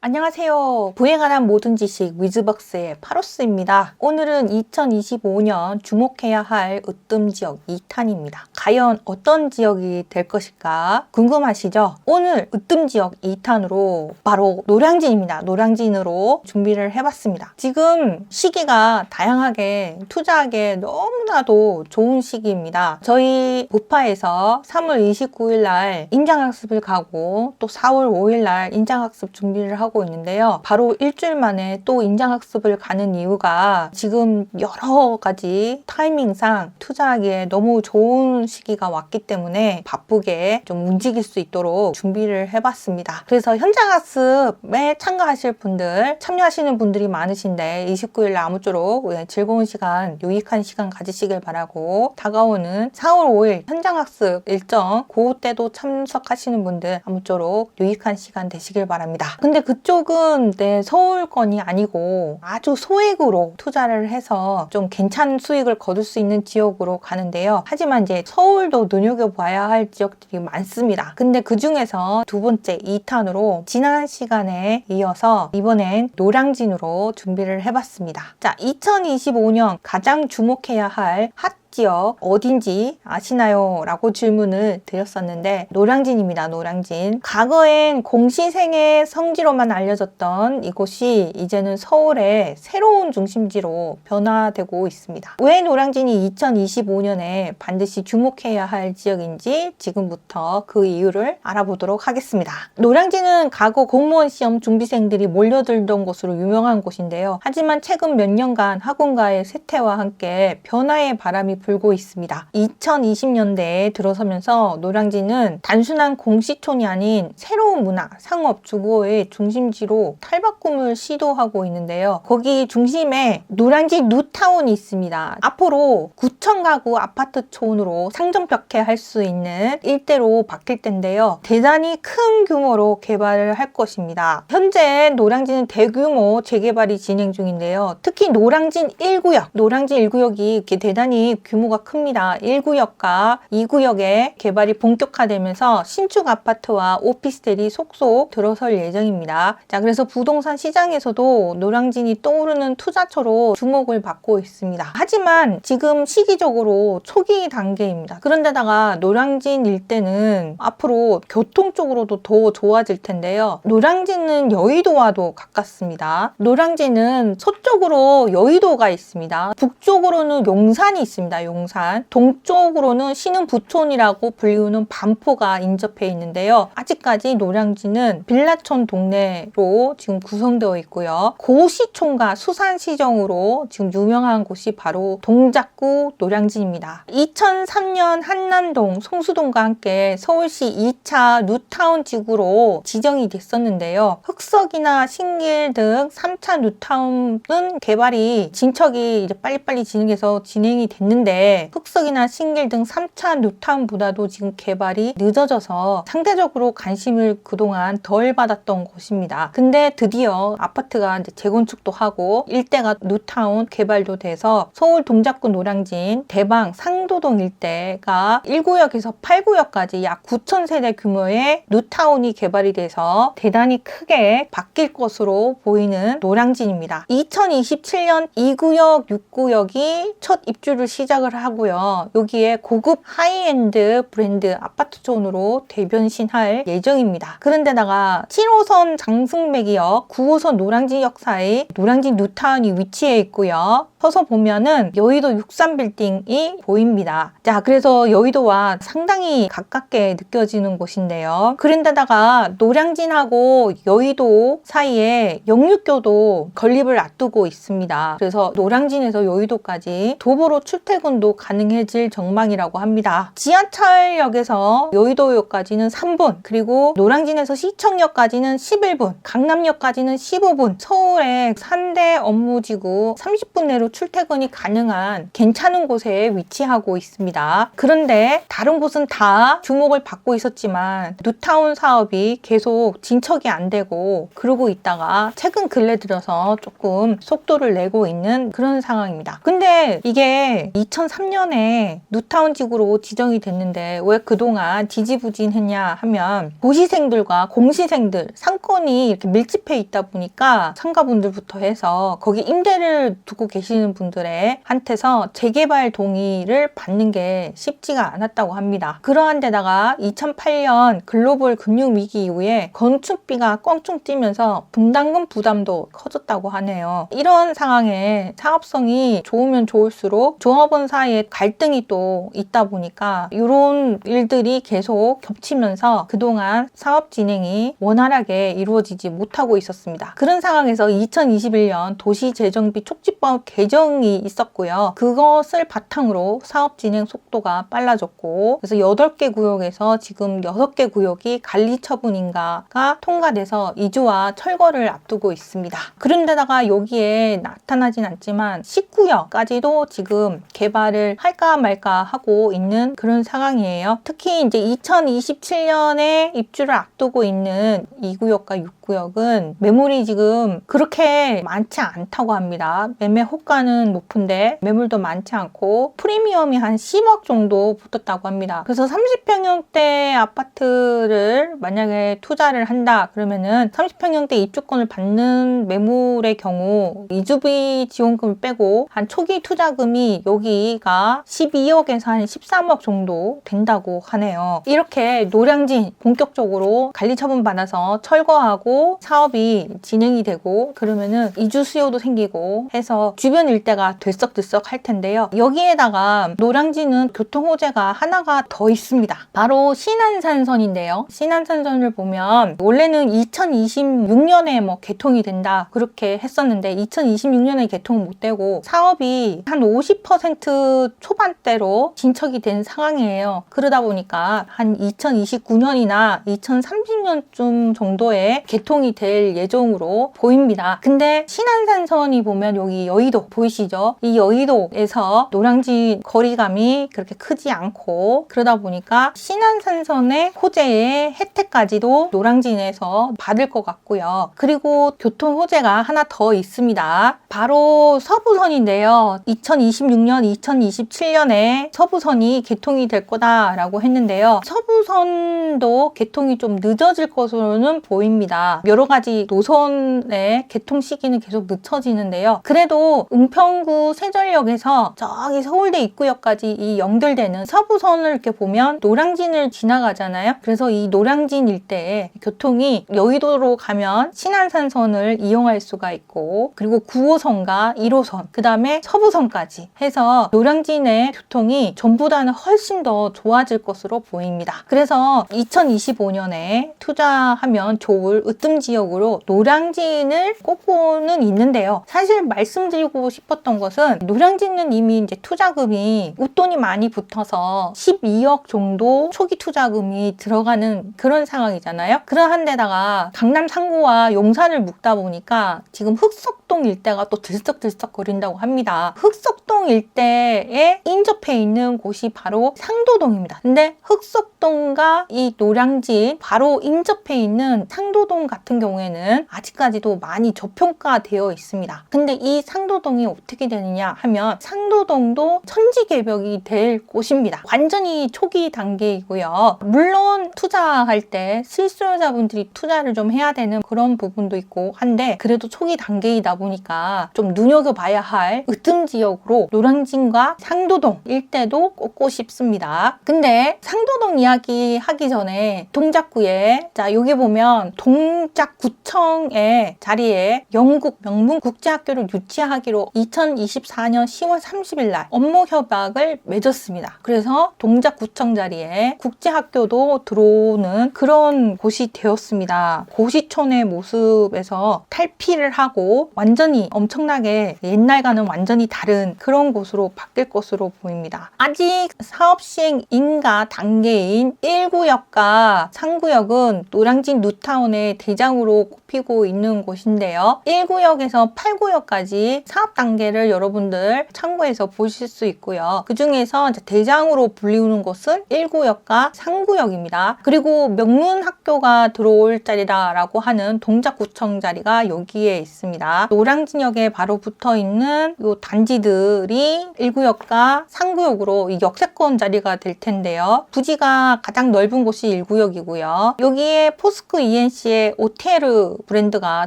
안녕하세요. 부에 관한 모든 지식 위즈벅스의 파로스입니다. 오늘은 2025년 주목해야 할 으뜸지역 2탄입니다. 과연 어떤 지역이 될 것일까 궁금하시죠? 오늘 으뜸지역 2탄으로 바로 노량진입니다. 노량진으로 준비를 해봤습니다. 지금 시기가 다양하게 투자하기에 너무나도 좋은 시기입니다. 저희 부파에서 3월 29일 날 인장학습을 가고 또 4월 5일 날 인장학습 준비를 하고 있는데요. 바로 일주일 만에 또 인장학습을 가는 이유가 지금 여러 가지 타이밍상 투자하기에 너무 좋은 시기가 왔기 때문에 바쁘게 좀 움직일 수 있도록 준비를 해봤습니다. 그래서 현장학습에 참가하실 분들, 참여하시는 분들이 많으신데 29일 날 아무쪼록 즐거운 시간, 유익한 시간 가지시길 바라고 다가오는 4월 5일 현장학습 일정 그때도 참석하시는 분들 아무쪼록 유익한 시간 되시길 바랍니다. 근데 그쪽은 서울권이 아니고 아주 소액으로 투자를 해서 좀 괜찮은 수익을 거둘 수 있는 지역으로 가는데요. 하지만 이제 서울도 눈여겨봐야 할 지역들이 많습니다. 근데 그 중에서 두 번째 2탄으로 지난 시간에 이어서 이번엔 노량진으로 준비를 해봤습니다. 자, 2025년 가장 주목해야 할 핫 지역 어딘지 아시나요? 라고 질문을 드렸었는데 노량진입니다. 노량진. 과거엔 공시생의 성지로만 알려졌던 이곳이 이제는 서울의 새로운 중심지로 변화되고 있습니다. 왜 노량진이 2025년에 반드시 주목해야 할 지역인지 지금부터 그 이유를 알아보도록 하겠습니다. 노량진은 과거 공무원 시험 준비생들이 몰려들던 곳으로 유명한 곳인데요. 하지만 최근 몇 년간 학원가의 쇠퇴와 함께 변화의 바람이 불고 있습니다. 2020년대에 들어서면서 노량진은 단순한 공시촌이 아닌 새로운 문화, 상업, 주거의 중심지로 탈바꿈을 시도하고 있는데요. 거기 중심에 노량진 뉴타운이 있습니다. 앞으로 9천 가구 아파트촌으로 상점벽해할 수 있는 일대로 바뀔 텐데요. 대단히 큰 규모로 개발을 할 것입니다. 현재 노량진은 대규모 재개발이 진행 중인데요. 특히 노량진 1구역, 노량진 1구역이 이렇게 대단히 규모가 큽니다. 1구역과 2구역의 개발이 본격화되면서 신축 아파트와 오피스텔이 속속 들어설 예정입니다. 자, 그래서 부동산 시장에서도 노량진이 떠오르는 투자처로 주목을 받고 있습니다. 하지만 지금 시기적으로 초기 단계입니다. 그런데다가 노량진 일대는 앞으로 교통 쪽으로도 더 좋아질 텐데요. 노량진은 여의도와도 가깝습니다. 노량진은 서쪽으로 여의도가 있습니다. 북쪽으로는 용산이 있습니다. 용산. 동쪽으로는 신흥 부촌이라고 불리우는 반포가 인접해 있는데요. 아직까지 노량진은 빌라촌 동네로 지금 구성되어 있고요. 고시촌과 수산시정으로 지금 유명한 곳이 바로 동작구 노량진입니다. 2003년 한남동, 송수동과 함께 서울시 2차 뉴타운 지구로 지정이 됐었는데요. 흑석이나 신길 등 3차 뉴타운은 개발이 진척이 이제 빨리빨리 진행이 됐는데 흑석이나 신길 등 3차 뉴타운보다도 지금 개발이 늦어져서 상대적으로 관심을 그동안 덜 받았던 곳입니다. 근데 드디어 아파트가 이제 재건축도 하고 일대가 뉴타운 개발도 돼서 서울 동작구 노량진 대방 상도동 일대가 1구역에서 8구역까지 약 9천 세대 규모의 뉴타운이 개발이 돼서 대단히 크게 바뀔 것으로 보이는 노량진입니다. 2027년 2구역, 6구역이 첫 입주를 시작을 하고요. 여기에 고급 하이엔드 브랜드 아파트촌으로 대변신할 예정입니다. 그런데다가 7호선 장승맥이역, 9호선 노량진역 사이 노량진 뉴타운이 위치해 있고요. 서서 보면은 여의도 63빌딩이 보입니다. 자, 그래서 여의도와 상당히 가깝게 느껴지는 곳인데요. 그런데다가 노량진하고 여의도 사이에 영육교도 건립을 앞두고 있습니다. 그래서 노량진에서 여의도까지 도보로 출퇴근도 가능해질 전망이라고 합니다. 지하철역에서 여의도역까지는 3분, 그리고 노량진에서 시청역까지는 11분, 강남역까지는 15분, 서울의 3대 업무지구 30분 내로 출퇴근이 가능한 괜찮은 곳에 위치하고 있습니다. 그런데 다른 곳은 다 주목을 받고 있었지만 뉴타운 사업이 계속 진척이 안 되고 그러고 있다가 최근 근래 들어서 조금 속도를 내고 있는 그런 상황입니다. 근데 이게 2003년에 뉴타운 지구로 지정이 됐는데 왜 그동안 지지부진했냐 하면 도시생들과 공시생들 상권이 이렇게 밀집해 있다 보니까 상가분들부터 해서 거기 임대를 두고 계시는 분들의 한테서 재개발 동의를 받는 게 쉽지가 않았다고 합니다. 그러한 데다가 2008년 글로벌 금융위기 이후에 건축비가 껑충 뛰면서 분담금 부담도 커졌다고 하네요. 이런 상황에 사업성이 좋으면 좋을수록 조합원 사이에 갈등이 또 있다 보니까 이런 일들이 계속 겹치면서 그동안 사업 진행이 원활하게 이루어지지 못하고 있었습니다. 그런 상황에서 2021년 도시재정비 촉진법 개정이 있었고요. 그것을 바탕으로 사업 진행 속도가 빨라졌고 그래서 8개 구역에서 지금 6개 구역이 관리처분인가가 통과돼서 이주와 철거를 앞두고 있습니다. 그런데다가 여기에 나타나진 않지만 19역까지도 지금 개발을 할까 말까 하고 있는 그런 상황이에요. 특히 이제 2027년에 입주를 앞두고 있는 2구역과 6구역은 매물이 지금 그렇게 많지 않다고 합니다. 매매 호가는 높은데 매물도 많지 않고 프리미엄이 한 10억 정도 붙었다고 합니다. 그래서 30평형대 아파트를 만약에 투자를 한다 그러면은 30평형대 입주권을 받는 매물의 경우 이주비 지원금을 빼고 한 초기 투자금이 여기가 12억에서 한 13억 정도 된다고 하네요. 이렇게 노량진 본격적으로 관리처분 받아서 철거하고 사업이 진행이 되고 그러면은 이주 수요도 생기고 해서 주변 일대가 들썩들썩 할 텐데요. 여기에다가 노량진은 교통 호재가 하나가 더 있습니다. 바로 신안산선인데요. 신안산선을 보면 원래는 2026년에 뭐 개통이 된다 그렇게 했었는데 2026년에 개통은 못 되고 사업이 한 50% 초반대로 진척이 된 상황이에요. 그러다 보니까 한 2029년이나 2030년쯤 정도에 개통이 될 예정으로 보입니다. 근데 신안산선이 보면 여기 여의도 보이시죠? 이 여의도에서 노량진 거리감이 그렇게 크지 않고 그러다 보니까 신안산선의 호재의 혜택까지도 노량진에서 받을 것 같고요. 그리고 교통 호재가 하나 더 있습니다. 바로 서부선인데요. 2026년, 2027년에 서부선이 개통이 될 거다라고 했는데요. 서부선도 개통이 좀 늦어질 것으로는 보입니다. 여러 가지 노선의 개통 시기는 계속 늦춰지는데요. 그래도 은평구 세전역에서 저기 서울대 입구역까지 이 연결되는 서부선을 이렇게 보면 노량진을 지나가잖아요. 그래서 이 노량진 일대에 교통이 여의도로 가면 신안산선을 이용할 수가 있고 그리고 9호선과 1호선 그 다음에 서부선까지 해서 노량진의 교통이 전보다는 훨씬 더 좋아질 것으로 보입니다. 그래서 2025년에 투자하면 좋을 으뜸 지역으로 노량진을 꼽고는 있는데요. 사실 말씀드리고 싶었던 것은 노량진은 이미 이제 투자금이 웃돈이 많이 붙어서 12억 정도 초기 투자금이 들어가는 그런 상황이잖아요. 그러한 데다가 강남 상구와 용산을 묶다 보니까 지금 흑석동 일대가 또 들썩들썩 거린다고 합니다. 흑석동 일대에 인접해 있는 곳이 바로 상도동입니다. 근데 흑석동과 이 노량진 바로 인접해 있는 상도동 같은 경우에는 아직까지도 많이 저평가되어 있습니다. 근데 이 상도동이 어떻게 되느냐 하면 상도동도 천지개벽이 될 곳입니다. 완전히 초기 단계이고요. 물론 투자할 때 실수요자분들이 투자를 좀 해야 되는 그런 부분도 있고 한데 그래도 초기 단계이다 보니까 좀 눈여겨봐야 할 으뜸 지역으로 노량진과 상도동 일대도 꼽고 싶습니다. 근데 상도동 이야기 하기 전에 동작구에 자 여기 보면 동작구청의 자리에 영국 명문국제학교를 유치하기로 2024년 10월 30일 날 업무 협약을 맺었습니다. 그래서 동작구청 자리에 국제학교도 들어오는 그런 곳이 되었습니다. 고시촌의 모습에서 탈피를 하고 완전히 엄청나게 옛날과는 완전히 다른 그런 곳으로 바뀔 것으로 보입니다. 아직 사업 시행 인가 단계인 1구역과 3구역은 노량진 뉴타운의 대장으로 꼽히고 있는 곳인데요. 1구역에서 8구역까지 사업 단계를 여러분들 참고해서 보실 수 있고요. 그 중에서 대장으로 불리우는 곳은 1구역과 3구역입니다. 그리고 명문학교가 들어올 자리다라고 하는 동작구청 자리가 여기에 있습니다. 노량진역에 바로 붙어 있는 요 단지들이 1구역과 3구역으로 이 역세권 자리가 될 텐데요. 부지가 가장 넓은 곳이 1구역이고요. 여기에 포스코 ENC의 오테르 브랜드가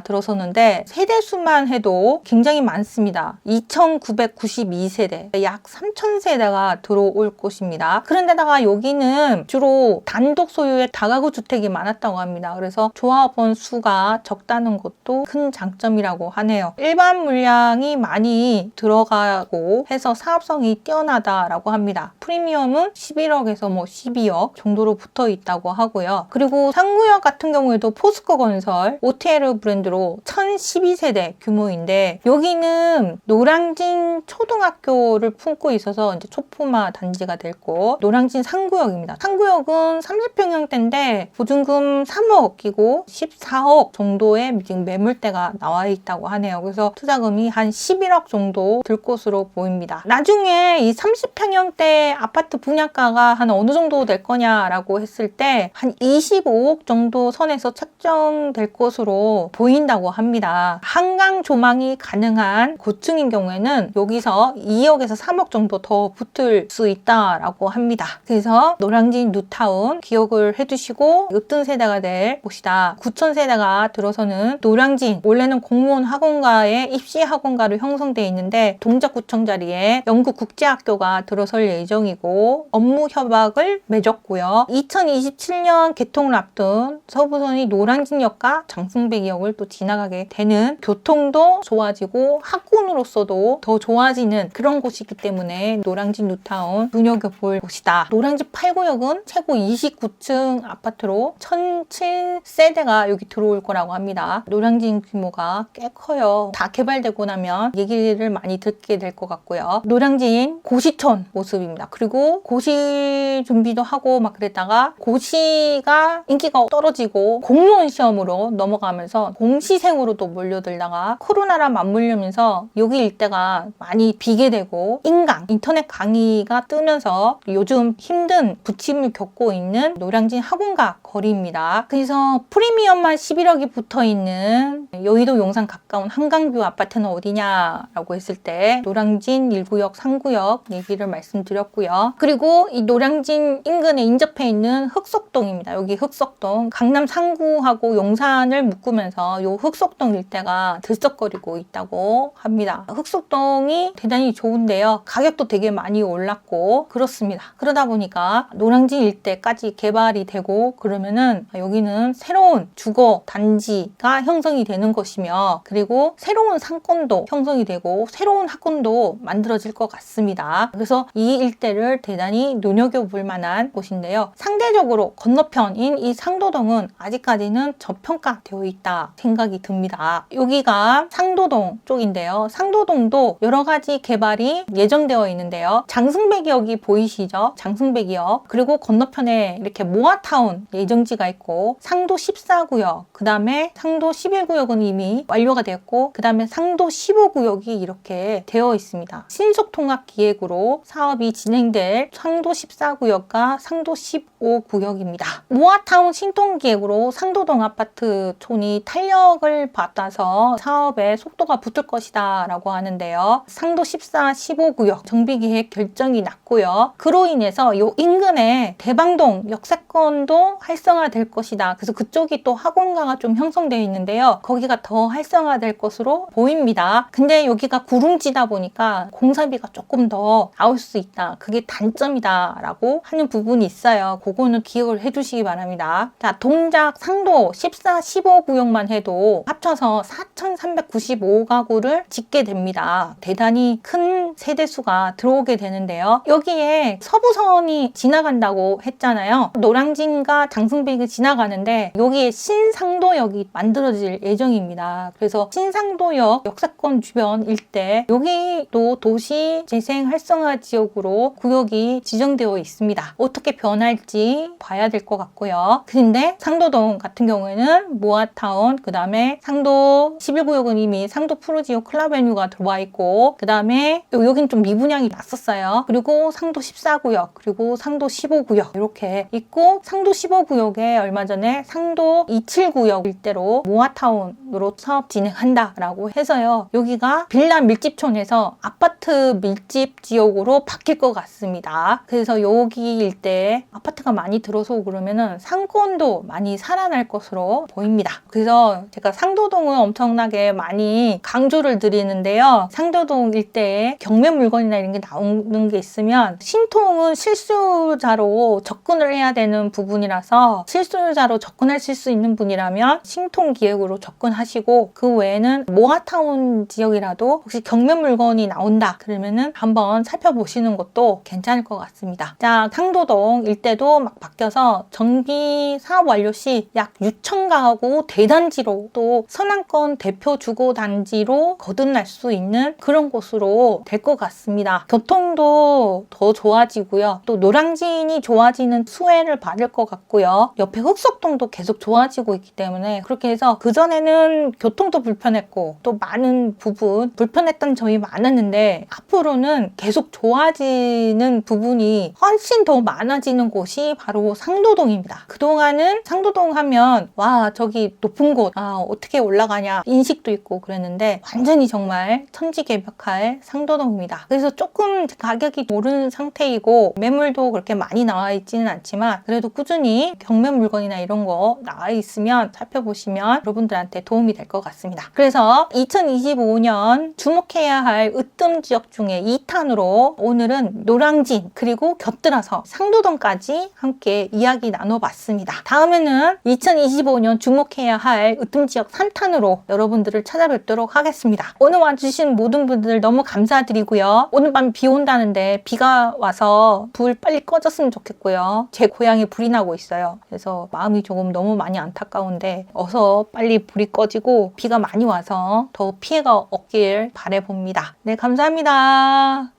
들어섰는데 세대수만 해도 굉장히 많습니다. 2,992세대, 약 3,000세대가 들어올 곳입니다. 그런데다가 여기는 주로 단독 소유의 다가구 주택이 많았다고 합니다. 그래서 조합원 수가 적다는 것도 큰 장점이라고 하네요. 일반 물량이 많이 들어가고 해서 사업성이 뛰어나다라고 합니다. 프리미엄은 11억에서 12억 정도로 붙어 있다고 하고요. 그리고 상구역 같은 경우에도 포스코 건설 오테르 브랜드로 1012세대 규모인데 여기는 노량진 초등학교를 품고 있어서 이제 초품화 단지가 됐고 노량진 상구역입니다. 상구역은 30평형대인데 보증금 3억이고 14억 정도의 지금 매물대가 나와 있다고 하네요. 그래서 투자금이 한 11억 정도 들 것으로 보입니다. 나중에 이 30평형대 아파트 분양가가 한 어느 정도 될 거냐라고 했을 때 한 25억 정도 선에서 책정될 것으로 보인다고 합니다. 한강 조망이 가능한 고층인 경우에는 여기서 2억에서 3억 정도 더 붙을 수 있다라고 합니다. 그래서 노량진 뉴타운 기억을 해두시고 으뜸 세대가 될 곳이다. 9,000세대가 들어서는 노량진, 원래는 공무원 학원가에 입시 학원가로 형성되어 있는데 동작구청 자리에 영국국제학교가 들어설 예정이고 업무 협약을 맺었고요. 2027년 개통을 앞둔 서부선이 노량진역과 장승배기역을 또 지나가게 되는 교통도 좋아지고 학군으로서도 더 좋아지는 그런 곳이기 때문에 노량진 뉴타운 눈여겨볼 곳이다. 노량진 8구역은 최고 29층 아파트로 1,007세대가 여기 들어올 거라고 합니다. 노량진 규모가 꽤 커요. 다 개발되고 나면 얘기를 많이 듣게 될 것 같고요. 노량진 고시촌 모습입니다. 그리고 고시 준비도 하고 막 그랬다가 고시가 인기가 떨어지고 공무원 시험으로 넘어가면서 공시생으로도 몰려들다가 코로나랑 맞물리면서 여기 일대가 많이 비게 되고 인터넷 강의가 뜨면서 요즘 힘든 부침을 겪고 있는 노량진 학원가 거리입니다. 그래서 프리미엄만 11억이 붙어있는 여의도 용산 가까운 한강뷰 아파트는 어디냐라고 했을 때 노량진 1구역, 3구역 얘기를 말씀드렸고요. 그리고 이 노량진 인근에 인접해 있는 흑석동입니다. 여기 흑석동, 강남 상구하고 용산을 묶으면서 이 흑석동 일대가 들썩거리고 있다고 합니다. 흑석동이 대단히 좋은데요. 가격도 되게 많이 올랐고 그렇습니다. 그러다 보니까 노량진 일대까지 개발이 되고 그러면은 여기는 새로운 주거 단지가 형성이 되는 것이며 그리고 새로운 상권도 형성이 되고 새로운 학군도 만들어질 것 같습니다. 그래서 이 일대를 대단히 눈여겨볼 만한 곳인데요. 상대적으로 건너편인 이 상도동은 아직까지는 저평가되어 있다 생각이 듭니다. 여기가 상도동 쪽인데요. 상도동도 여러 가지 개발이 예정되어 있는데요. 장승배기역이 보이시죠? 장승배기역. 그리고 건너편에 이렇게 모아타운 예정지가 있고 상도 14구역, 그 다음에 상도 11구역은 이미 완료가 되었고 그 다음에 상도 15구역이 이렇게 되어 있습니다. 신속통합기획으로 사업이 진행될 상도 14구역과 상도 15구역입니다. 모아타운 신통기획으로 상도동 아파트촌이 탄력을 받아서 사업에 속도가 붙을 것이다 라고 하는데요. 상도 14, 15구역 정비계획 결정이 났고요. 그로 인해서 이 인근에 대방동 역세권도 활성화될 것이다. 그래서 그쪽이 또 학원가가 좀 형성되어 있는데요. 거기가 더 활성화될 것으로 보입니다. 근데 여기가 구릉지다 보니까 공사비가 조금 더 나올 수 있다. 그게 단점이다 라고 하는 부분이 있어요. 그거는 기억을 해주시기 바랍니다. 자, 동작 상도 14, 15구역만 해도 합쳐서 4,395가구를 짓게 됩니다. 대단히 큰 세대수가 들어오게 되는데요. 여기에 서부선이 지나간다고 했잖아요. 노량진과 장승배기 지나가는데 여기에 신상도역이 만들어질 예정입니다. 그래서 신상도역 역세권 주변 일대 여기도 도시 재생 활성화 지역으로 구역이 지정되어 있습니다. 어떻게 변할지 봐야 될 것 같고요. 근데 상도동 같은 경우에는 모아타운, 그 다음에 상도 11구역은 이미 상도 푸르지오 클라베뉴가 들어와 있고 그 다음에 여긴 좀 미분양이 났었어요. 그리고 상도 14구역, 그리고 상도 15구역 이렇게 있고 상도 15구역에 얼마 전에 상도 27구역 일대로 모아타운으로 사업 진행한다 나온다라고 해서요. 여기가 빌라 밀집촌에서 아파트 밀집 지역으로 바뀔 것 같습니다. 그래서 여기 일대에 아파트가 많이 들어서고 그러면은 상권도 많이 살아날 것으로 보입니다. 그래서 제가 상도동은 엄청나게 많이 강조를 드리는데요. 상도동 일대에 경매 물건이나 이런 게 나오는 게 있으면 신통은 실수자로 접근을 해야 되는 부분이라서 실수자로 접근하실 수 있는 분이라면 신통기획으로 접근하시고 그 외에는 모아타운 지역이라도 혹시 경매 물건이 나온다 그러면은 한번 살펴보시는 것도 괜찮을 것 같습니다. 자, 상도동 일대도 막 바뀌어서 정비 사업 완료 시 약 6천 가구 대단지로 또 선안권 대표 주거 단지로 거듭날 수 있는 그런 곳으로 될 것 같습니다. 교통도 더 좋아지고요. 또 노량진이 좋아지는 수혜를 받을 것 같고요. 옆에 흑석동도 계속 좋아지고 있기 때문에 그렇게 해서 그전에는 교통도 불편했고 또 많은 부분 불편했던 점이 많았는데 앞으로는 계속 좋아지는 부분이 훨씬 더 많아지는 곳이 바로 상도동입니다. 그동안은 상도동 하면 와 저기 높은 곳 어떻게 올라가냐 인식도 있고 그랬는데 완전히 정말 천지개벽할 상도동입니다. 그래서 조금 가격이 오르는 상태이고 매물도 그렇게 많이 나와 있지는 않지만 그래도 꾸준히 경매 물건이나 이런 거 나와 있으면 살펴보시면 여러분들한테 도움이 될 것 같습니다. 그래서 2025년 주목해야 할 으뜸 지역 중에 2탄으로 오늘은 노량진 그리고 곁들여서 상도동까지 함께 이야기 나눠봤습니다. 다음에는 2025년 주목해야 할 으뜸 지역 3탄으로 여러분들을 찾아뵙도록 하겠습니다. 오늘 와주신 모든 분들 너무 감사드리고요. 오늘 밤 비 온다는데 비가 와서 불 빨리 꺼졌으면 좋겠고요. 제 고향에 불이 나고 있어요. 그래서 마음이 조금 너무 많이 안타까운데 어서 빨리 불이 꺼지고 비가 많이 와서 더 피해가 없길 바라봅니다. 네, 감사합니다.